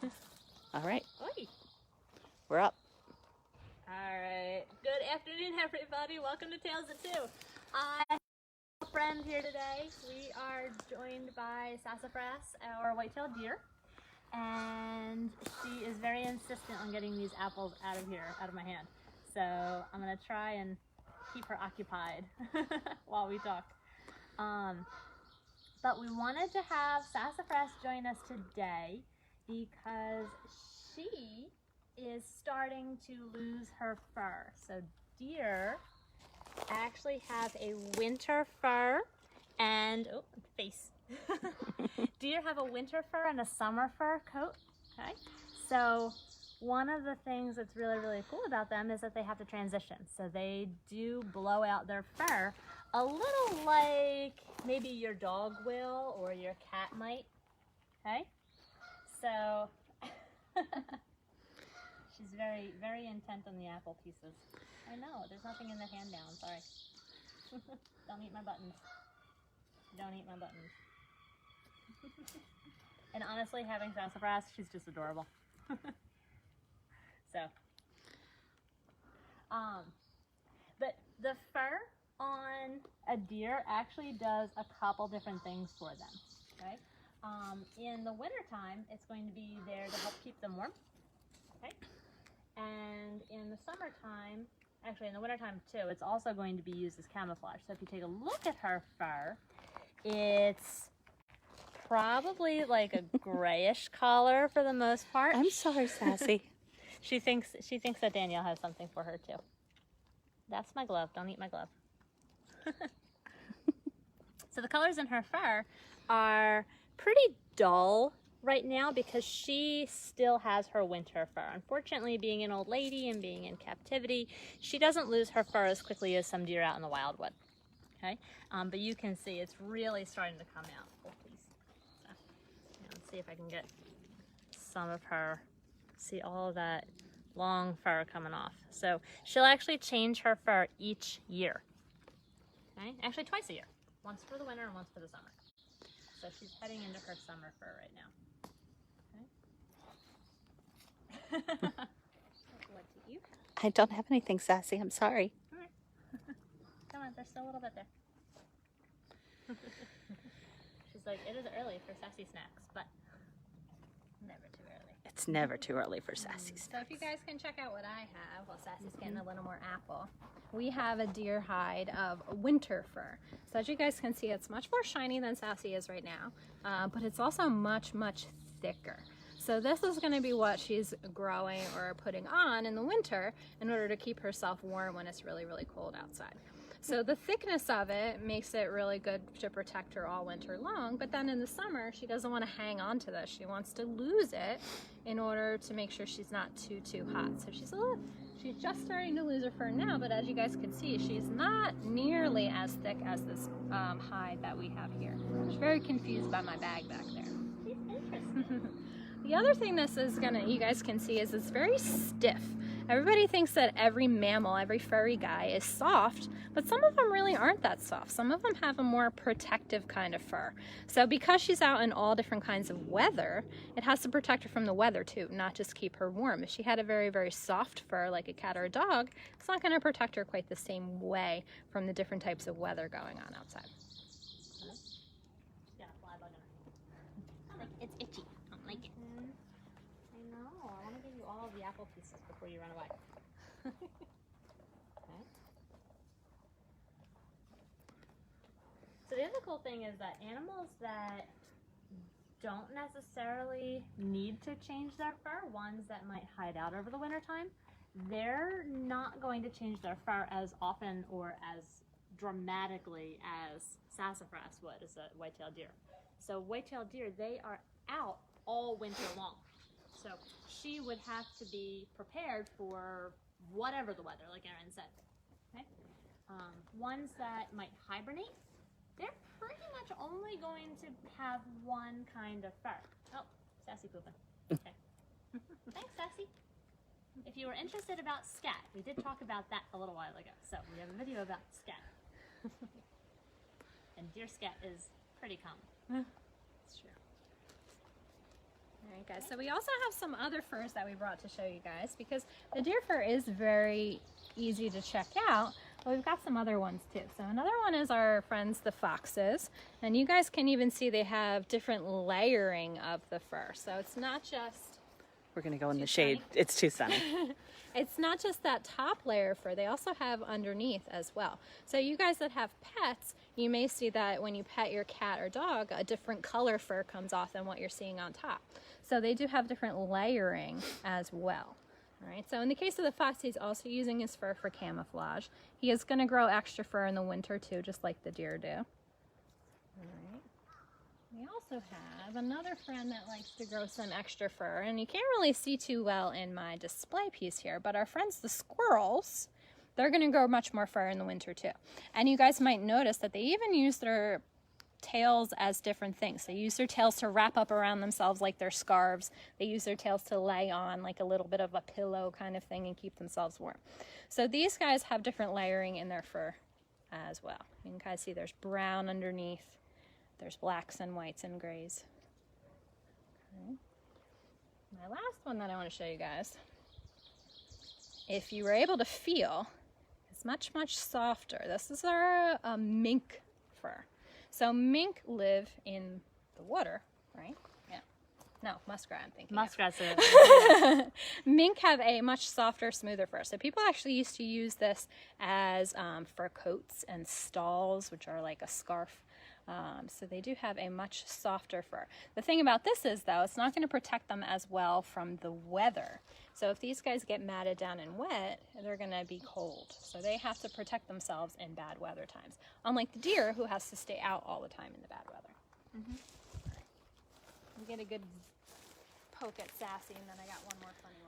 All right. Oi. We're up. All right. Good afternoon, everybody. Welcome to Tales of Two. I have a friend here today. We are joined by Sassafras, our white-tailed deer, and she is very insistent on getting these apples out of here, out of my hand. So I'm gonna try and keep her occupied while we talk. But we wanted to have Sassafras join us today because she is starting to lose her fur. So deer actually have a winter fur and, oh, face. Deer have a winter fur and a summer fur coat, okay? So one of the things that's really, really cool about them is that they have to transition. So they do blow out their fur a little like maybe your dog will or your cat might, okay? So she's very, very intent on the apple pieces. I know, there's nothing in the hand down, sorry. Don't eat my buttons. Don't eat my buttons. And honestly, having Sassafras, she's just adorable. So, but the fur on a deer actually does a couple different things for them, okay? In the wintertime, it's going to be there to help keep them warm, okay? And in the summertime, actually in the wintertime too, it's also going to be used as camouflage. So if you take a look at her fur, it's probably like a grayish color for the most part. I'm sorry, Sassy. She thinks that Danielle has something for her too. That's my glove. Don't eat my glove. So the colors in her fur are pretty dull right now because she still has her winter fur. Unfortunately, being an old lady and being in captivity, she doesn't lose her fur as quickly as some deer out in the wild would. Okay, but you can see it's really starting to come out. Oh, please. So, let's see if I can get some of her. See all of that long fur coming off. So she'll actually change her fur each year. Okay, actually twice a year. Once for the winter and once for the summer. So she's heading into her summer fur right now. Okay. What do you have? I don't have anything, Sassy. I'm sorry. All right. Come on, there's still a little bit there. She's like, it is early for sassy snacks, but never too early. It's never too early for Sassy So snacks. if you guys can check out what I have while Sassy's getting a little more apple. We have a deer hide of winter fur. So as you guys can see, it's much more shiny than Sassy is right now, but it's also much, much thicker. So this is going to be what she's growing or putting on in the winter in order to keep herself warm when it's really, really cold outside. So the thickness of it makes it really good to protect her all winter long, but then in the summer, she doesn't want to hang on to this. She wants to lose it in order to make sure she's not too hot. So she's just starting to lose her fur now, but as you guys can see, she's not nearly as thick as this hide that we have here. She's very confused by my bag back there. She's interesting. The other thing you guys can see is it's very stiff. Everybody thinks that every mammal, every furry guy is soft, but some of them really aren't that soft. Some of them have a more protective kind of fur. So because she's out in all different kinds of weather, it has to protect her from the weather too, not just keep her warm. If she had a very, very soft fur like a cat or a dog, it's not going to protect her quite the same way from the different types of weather going on outside. Got a fly bug in her. It's itchy. I don't like it. I know. I want to give you all of the apple pieces before you run away. Okay. So the other cool thing is that animals that don't necessarily need to change their fur, ones that might hide out over the winter time, they're not going to change their fur as often or as dramatically as Sassafras would as a white-tailed deer. So white-tailed deer, they are out all winter long. So she would have to be prepared for whatever the weather, like Erin said. Okay? Ones that might hibernate, they're pretty much only going to have one kind of fur. Oh, Sassy pooping. Okay. Thanks, Sassy. If you were interested about scat, we did talk about that a little while ago. So we have a video about scat. And deer scat is pretty common. It's true. Alright guys, so we also have some other furs that we brought to show you guys because the deer fur is very easy to check out, but we've got some other ones too. So another one is our friends the foxes, and you guys can even see they have different layering of the fur. So it's not just We're going to go in the shade. It's too sunny. it's not just that top layer of fur, they also have underneath as well. So you guys that have pets, you may see that when you pet your cat or dog, a different color fur comes off than what you're seeing on top. So they do have different layering as well. All right, so in the case of the fox, he's also using his fur for camouflage. He is going to grow extra fur in the winter too, just like the deer do. All right. We also have another friend that likes to grow some extra fur, and you can't really see too well in my display piece here, but our friends the squirrels, they're going to grow much more fur in the winter too. And you guys might notice that they even use their tails as different things. They use their tails to wrap up around themselves like their scarves. They use their tails to lay on like a little bit of a pillow kind of thing and keep themselves warm. So these guys have different layering in their fur as well. You can kind of see there's brown underneath. There's blacks and whites and grays. Okay. My last one that I want to show you guys, if you were able to feel, it's much, much softer. This is our mink fur. So mink live in the water, right? Yeah. No, muskrat I'm thinking. Muskrats are Mink have a much softer, smoother fur. So people actually used to use this as fur coats and stalls, which are like a scarf. So they do have a much softer fur. The thing about this is, though, it's not going to protect them as well from the weather. So if these guys get matted down and wet, they're going to be cold. So they have to protect themselves in bad weather times. Unlike the deer, who has to stay out all the time in the bad weather. Mhm. Right. You get a good poke at Sassy, and then I got one more funny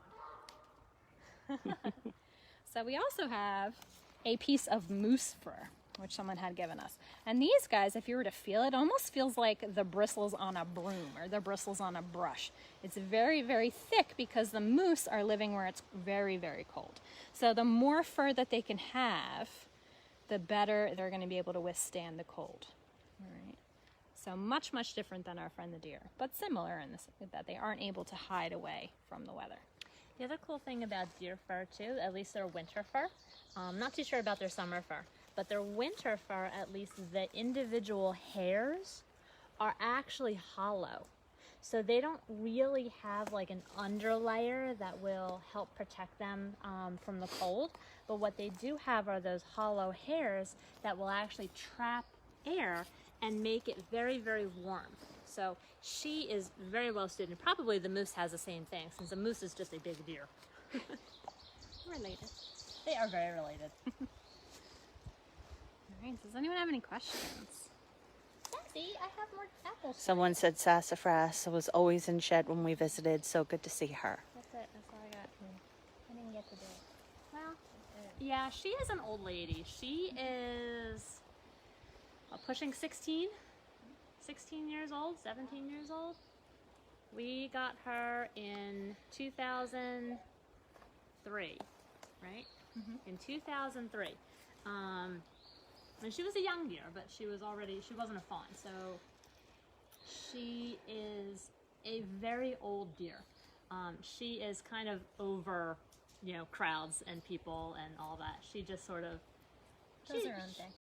one. So we also have a piece of moose fur, which someone had given us. And these guys, if you were to feel it, almost feels like the bristles on a broom or the bristles on a brush. It's very, very thick because the moose are living where it's very, very cold. So the more fur that they can have, the better they're going to be able to withstand the cold. All right. So much, much different than our friend the deer, but similar in this, that they aren't able to hide away from the weather. The other cool thing about deer fur too, at least their winter fur, I'm not too sure about their summer fur, but their winter fur, at least the individual hairs are actually hollow. So they don't really have like an underlayer that will help protect them from the cold. But what they do have are those hollow hairs that will actually trap air and make it very, very warm. So she is very well suited. Probably the moose has the same thing, since the moose is just a big deer. Related. They are very related. All right, does anyone have any questions? Sassy, I have more apples. Someone said Sassafras was always in shed when we visited, so good to see her. That's it. That's all I got. I didn't get to do it. Well, yeah, she is an old lady. She is pushing 16 years old, 17 years old. We got her in 2003, right? Mm-hmm. In 2003. And she was a young deer, but she wasn't a fawn. So she is a very old deer. She is kind of over, crowds and people and all that. She just sort of Does her own thing.